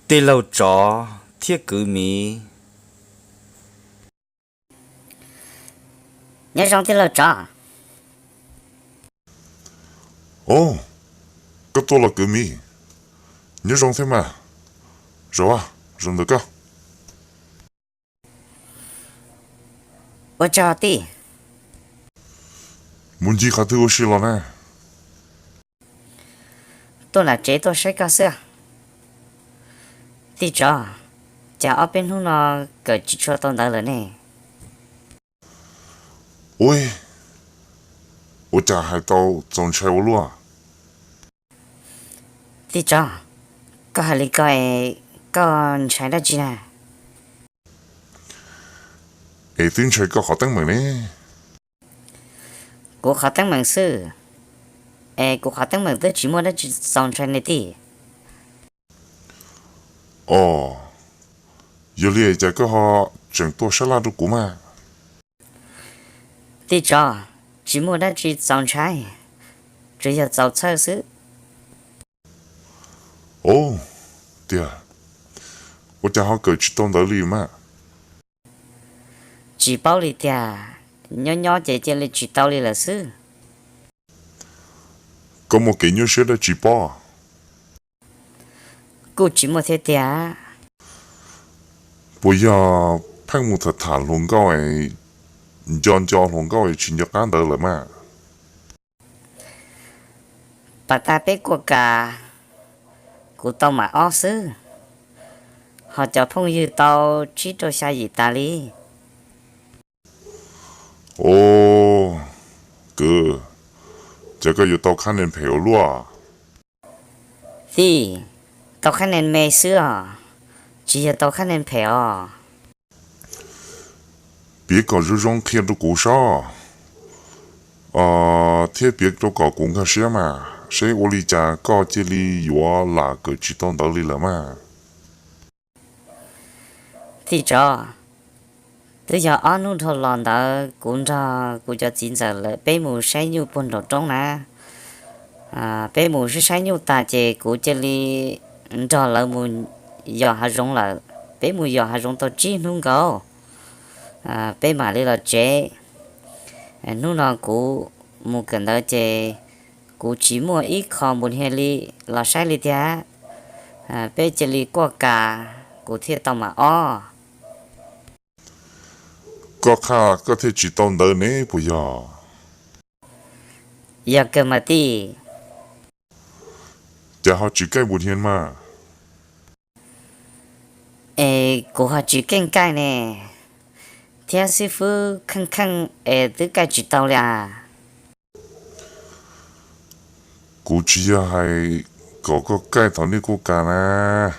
tê lâu chó thiết cứ mì nhớ rong thì là trò Ồ, cấp tôi là cứ mi. Nhớ rong thế mà. Rồi à, rong được không? ở trò tí Muốn gì khá thứ ô xì là nè. tôi là chế tôi sẽ có xưa tí trò chả ở bên hôm nó cởi chỉ cho tôi đỡ rồi nè Ôi, ô chả hai tao trông chạy ô luôn à. tí trò có hai lý coi con trái đó chi nè Ê tin chạy có khó tăng mừng nè. của khó tăng bằng sư của khó tăng bằng tôi chỉ muốn nó chỉ dòng trái này tí Ồ, giờ liệt chả có họ chẳng tôi sẽ là được cú mà. tí trò chỉ muốn nó chỉ dòng trái chỉ là dòng sơ sư Ồ, tìa. Ô chả họ cởi chỉ tông đỡ lì mà. chỉ bao lì tia nhỏ nhỏ chế là chỉ tao lì là sư Có một cái nhớ sẽ là chỉ bỏ. cô chỉ một thế tia Bây giờ, phang một thật thả luôn cao ấy. John cho luôn cao ấy chỉ nhớ cán đỡ lại mà. bà ta biết của cả của tao mà ó sư họ cho phong như tao chỉ cho xa gì ta li Ồ, cứ. Chả có yêu tao khăn nên phèo luôn à. thì tao khá nên mê xưa chỉ là tao khá nên phèo Biết có rưu rong thiên đồ cú sao. Thế biết đồ có cũng khá xe mà. Sẽ ô lý chả có chế lý yếu là cái chỉ tông đỡ lý là mà. thì cho từ giờ ăn nu thọ lòn đó cũng cho chín giờ là bé mù say nhu bún đồ trong nè bé mù sẽ say nhu ta chế cũng chế li cho là mù giờ hà rong là bé mù giờ hà rong tao chi nung go bé mà li là chế nu nó cũng mù cần đó chế cũng chỉ mua ít không muốn hay li là sai li thia bé chế li qua cả cũng thiệt tao mà Có khá có thể chỉ tông đỡ nế bây giờ. giờ cơ mà tí Chả họ chỉ cái buồn hiền mà. của họ chỉ kén cái nè theo sư phụ khăng khăng từ cái chỉ tao là Cú chỉ hay có cái thằng này cô cả nè.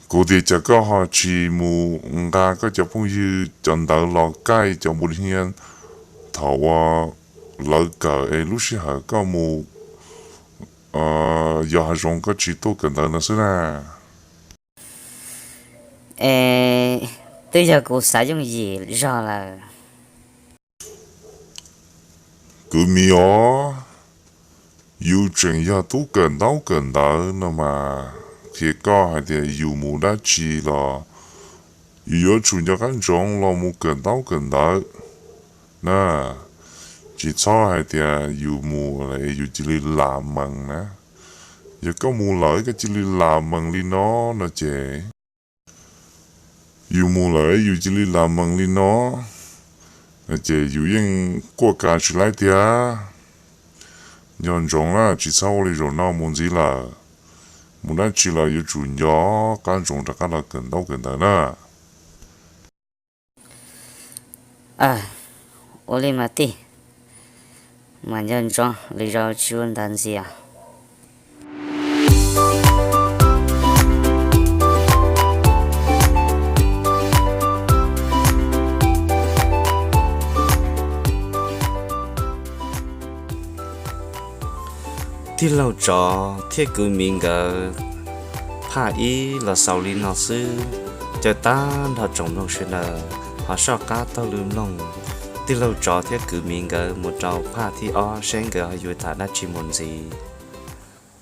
Cú thì chả có họ chỉ mù nga có chả phong như chọn đỡ lọ cái cho buồn hiền. Thảo lỡ cả lúc xí hả có mù giờ hà rong có chỉ tô cần đỡ nữa xí nè. từ giờ cô sử dụng gì rồi là Cứ mi ó yêu chuyện ya tú cần đỡ nữa mà thì có hay thì yêu mù đã chỉ là yêu chủ nhà căn trong là mù cần đỡ nè chỉ cho hay thì yêu mù là yêu chỉ làm mừng nè giờ có mù lợi cái chỉ làm mừng đi nó chế yêu mù lợi yêu chỉ làm mừng đi nó chế yêu yên qua cả chỉ lại thì nhân giống là chỉ sau này rồi nào muốn gì là muốn nói chỉ là yêu chủ nhỏ căn giống tất cả là cần đó nè ô lên mà tí mà nhân cho lý do chuyên đàn gì tê lâu chó thiết cứ mì gờ phá ý là sau lý nó sư cho ta họ trồng nông xuyên nờ họ sao cá tao lưm nông tê lâu chó thiết cứ mì gờ một trâu phá thì o sen gờ họ vui thả đã chỉ muốn gì